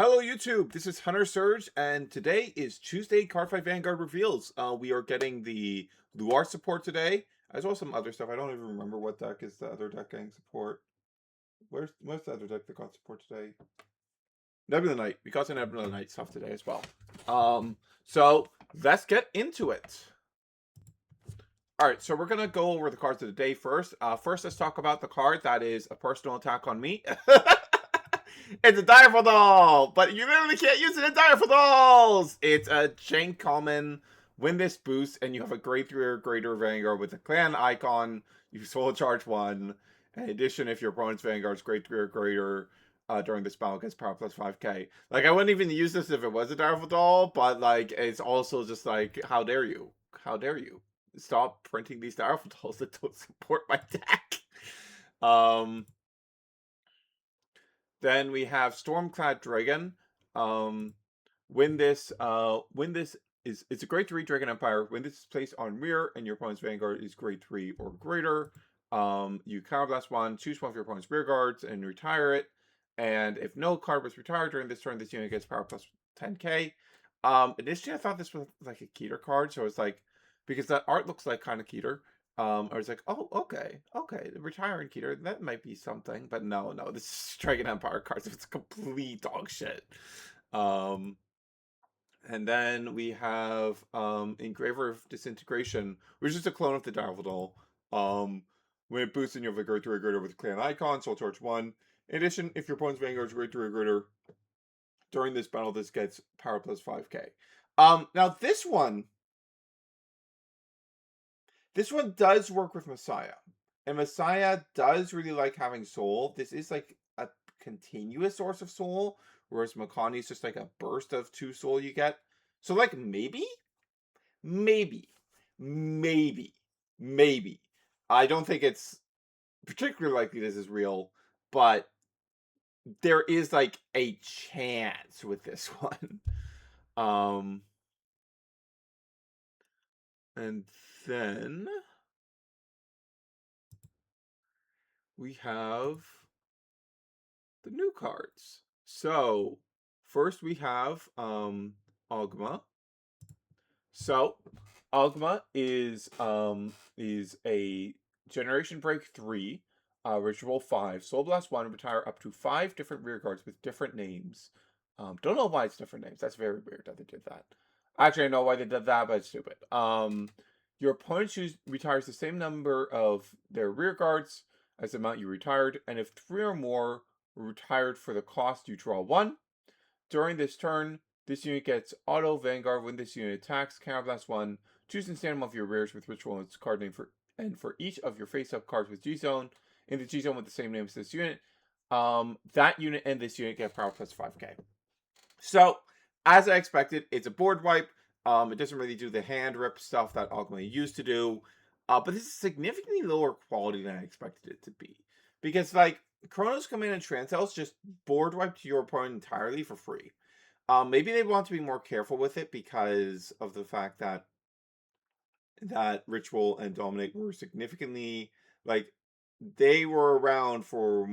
Hello YouTube, this is Hunter Surge, and today is Tuesday Cardfight Vanguard reveals. We are getting the Luard support today, as well as some other stuff. I don't even remember what deck is the other deck getting support. What's the other deck that got support today? Nebula Knight. We got some Nebula Knight stuff today as well. So let's get into it. Alright, so we're gonna go over the cards of the day first. First, let's talk about the card that is a personal attack on me. It's a Direful Doll, but you literally can't use it in Direful Dolls. It's a chain common. Win this boost, and you have a grade 3 or greater Vanguard with a clan icon. You solo charge 1. In addition, if your opponent's Vanguard is grade 3 or greater during this battle, gets power plus 5k. Like, I wouldn't even use this if it was a Direful Doll, but like, it's also just like, how dare you? How dare you? Stop printing these Direful Dolls that don't support my deck. Then we have Stormclad Dragon. When this is it's a grade 3 Dragon Empire. When this is placed on rear and your opponent's Vanguard is grade 3 or greater, you counterblast 1, choose one of your opponent's rear guards and retire it. And if no card was retired during this turn, this unit gets power plus 10k. Initially I thought this was like a Keter card, so it's like, because that art looks like kind of Keter. I was like, oh, okay, retiring Keter, that might be something, but no, this is Dragon Empire cards. It's complete dog shit. And then we have Engraver of Disintegration, which is a clone of the Direful Doll. When it boosts in your Vigor 3 or greater with a clan icon, soul charge 1. In addition, if your opponent's Vanguard is grade 3 or greater during this battle, this gets power plus 5k. Now this one does work with Messiah. And Messiah does really like having soul. This is like a continuous source of soul, whereas Makani is just like a burst of 2 soul you get. So like maybe. I don't think it's particularly likely this is real, but there is like a chance with this one. And then we have the new cards. So first we have Ogma. So Ogma is a Generation Break 3, Ritual 5, Soul Blast 1, retire up to 5 different rear guards with different names. Don't know why it's different names. That's very weird that they did that. Actually, I know why they did that, but it's stupid. Your opponent retires the same number of their rear guards as the amount you retired, and if 3 or more were retired for the cost, you draw 1. During this turn, this unit gets auto Vanguard. When this unit attacks, counterblast 1. Choose and stand of your rears with Ritual and its card name and for each of your face-up cards with G-Zone in the G-Zone with the same name as this unit. That unit and this unit get power plus 5k. So, as I expected, it's a board wipe. It doesn't really do the hand rip stuff that Ogma used to do. But this is significantly lower quality than I expected it to be. Because, like, Chronos Command and Transcells just board wipe to your opponent entirely for free. Maybe they want to be more careful with it because of the fact that Ritual and Dominate were significantly, like, they were around for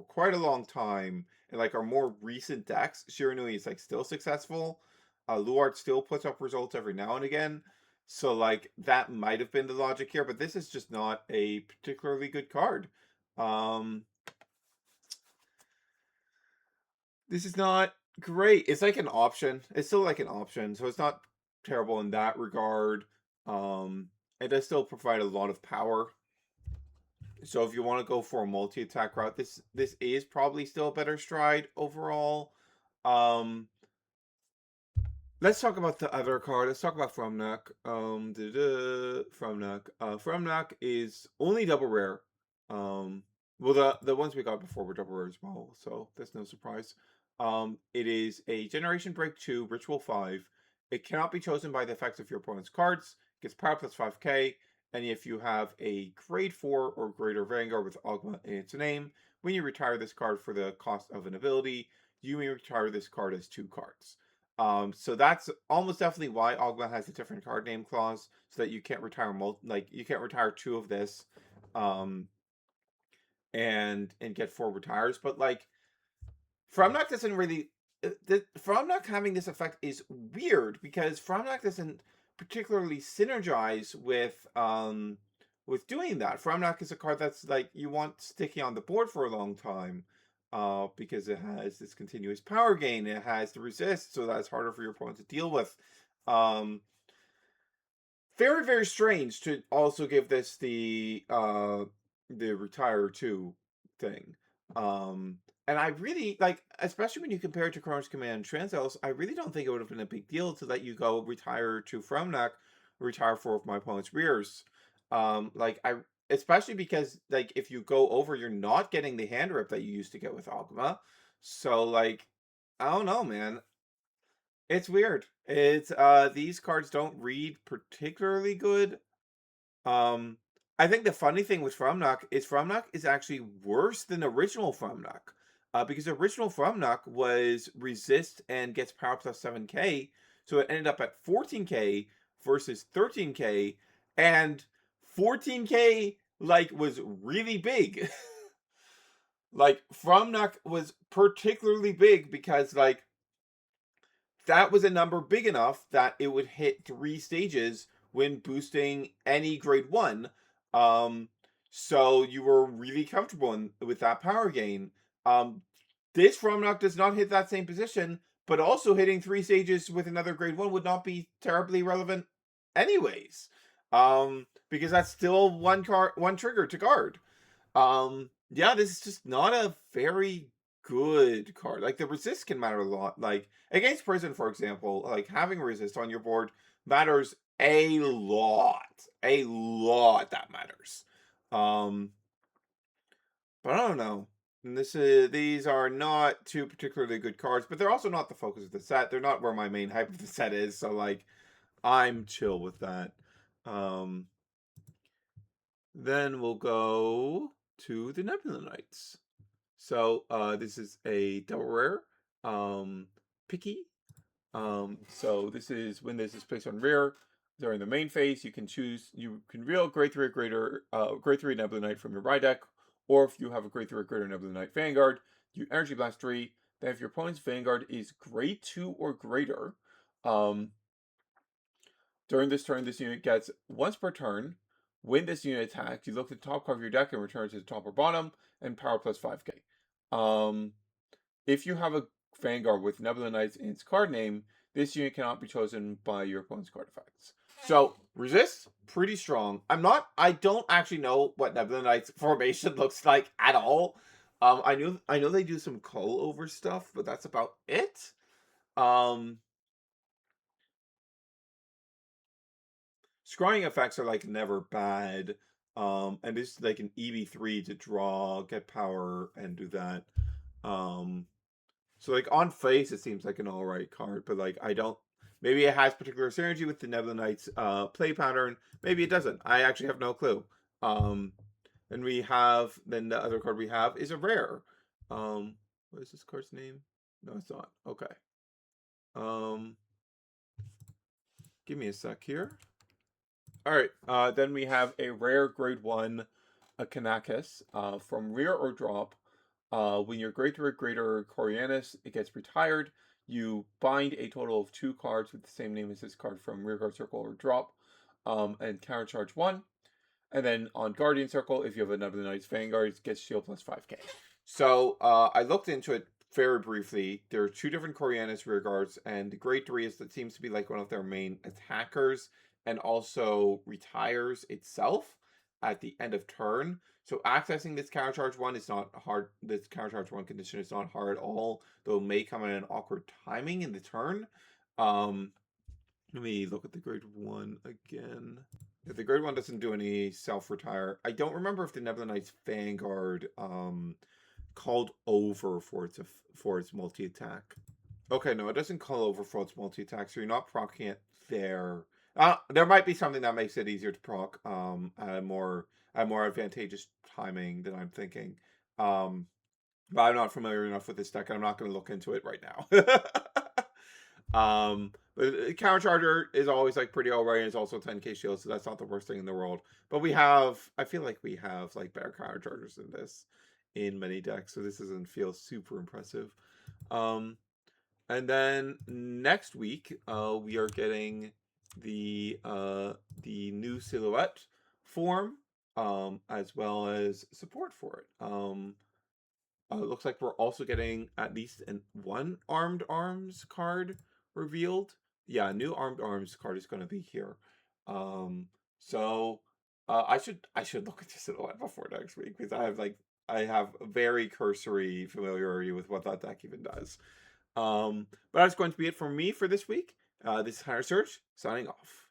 quite a long time, and like our more recent decks, Shiranui is like still successful. Luard still puts up results every now and again, so like that might have been the logic here, but this is just not a particularly good card. This is not great. It's like an option. It's still like an option, so it's not terrible in that regard. It does still provide a lot of power. So if you want to go for a multi-attack route, this is probably still a better stride overall. Let's talk about the other card. Let's talk about Fromnak. Fromnak is only double rare. Well, the ones we got before were double rare as well, so that's no surprise. It is a Generation Break 2, Ritual 5. It cannot be chosen by the effects of your opponent's cards. It gets power plus 5k. And if you have a grade 4 or greater Vanguard with Ogma in its name, when you retire this card for the cost of an ability, you may retire this card as 2 cards. So that's almost definitely why Ogma has a different card name clause, so that you can't retire you can't retire 2 of this, and get 4 retires. But like, Fromnak doesn't really the Fromnak having this effect is weird because Fromnak doesn't particularly synergize with doing that. Fromnak is a card that's like you want sticky on the board for a long time. Because it has this continuous power gain, it has the resist, so that's harder for your opponent to deal with. Um, Very, very strange to also give this the retire to thing. And I really like, especially when you compare it to Chronos Command and Transalus, I really don't think it would have been a big deal to let you go retire to Fromnak, retire 4 of my opponent's rears. Like I especially because like if you go over, you're not getting the hand rip that you used to get with Ogma. So like I don't know, man. It's weird. It's these cards don't read particularly good. Um I think the funny thing with Fromnak is actually worse than original Fromnak. Because original Fromnak was resist and gets power plus 7k, so it ended up at 14k versus 13k, and 14k like was really big. Like Fromnak was particularly big because like that was a number big enough that it would hit 3 stages when boosting any grade 1. Um, so you were really comfortable with that power gain. This Fromnock does not hit that same position, but also hitting 3 stages with another grade 1 would not be terribly relevant anyways. Because that's still one trigger to guard. Yeah, this is just not a very good card. Like the resist can matter a lot. Like against prison, for example, like having resist on your board matters a lot. A lot that matters. But I don't know. And these are not two particularly good cards, but they're also not the focus of the set. They're not where my main hype of the set is, so like I'm chill with that. Um then we'll go to the Nebula Knights. So this is a double rare, picky. So this is when this is placed on rare during the main phase. You can reel grade 3 or greater, grade 3 Nebula Knight from your Rye deck, or if you have a grade 3 or greater Nebula Knight Vanguard, you Energy Blast 3. Then if your opponent's Vanguard is grade 2 or greater, during this turn, this unit gets once per turn. When this unit attacks, you look at the top card of your deck and return it to the top or bottom, and power plus 5k. If you have a Vanguard with Nebula Knights in its card name, this unit cannot be chosen by your opponent's card effects. So, resist, pretty strong. I don't actually know what Nebula Knights formation looks like at all. I know they do some cull over stuff, but that's about it. Scrying effects are like never bad. And it's like an EV3 to draw, get power, and do that. So like on face, it seems like an alright card, but like I don't. Maybe it has particular synergy with the Nebula Knights play pattern. Maybe it doesn't. I actually have no clue. And we have then the other card we have is a rare. What is this card's name? No, it's not. Okay. Give me a sec here. All right. Then we have a rare grade 1, a Kanakis, from rear or drop. When your grade 3 or greater Coriolanus, it gets retired. You bind a total of 2 cards with the same name as this card from rear guard circle or drop, and countercharge 1. And then on Guardian Circle, if you have a Nebula Knight's Vanguard, it gets shield plus 5k. So I looked into it very briefly. There are 2 different Coriolanus rear guards, and the grade 3 is that seems to be like one of their main attackers, and also retires itself at the end of turn. So accessing this countercharge 1 is not hard. This countercharge 1 condition is not hard at all, though it may come at an awkward timing in the turn. Let me look at the grade 1 again. If the grade 1 doesn't do any self-retire. I don't remember if the Nebula Knight's Vanguard called over for its multi-attack. Okay, no, it doesn't call over for its multi-attack, so you're not proccing it there. There might be something that makes it easier to proc at a more advantageous timing than I'm thinking. But I'm not familiar enough with this deck, and I'm not going to look into it right now. But Counter Charger is always like pretty alright, and it's also 10k shield, so that's not the worst thing in the world. But I feel like we have like better Counter Chargers than this in many decks, so this doesn't feel super impressive. And then next week, we are getting the new silhouette form, as well as support for it. It looks like we're also getting at least one Armed Arms card revealed. Yeah, a new Armed Arms card is going to be here. So I should look at the silhouette before next week, because I have very cursory familiarity with what that deck even does. But that's going to be it for me for this week. This is Hunter Search, signing off.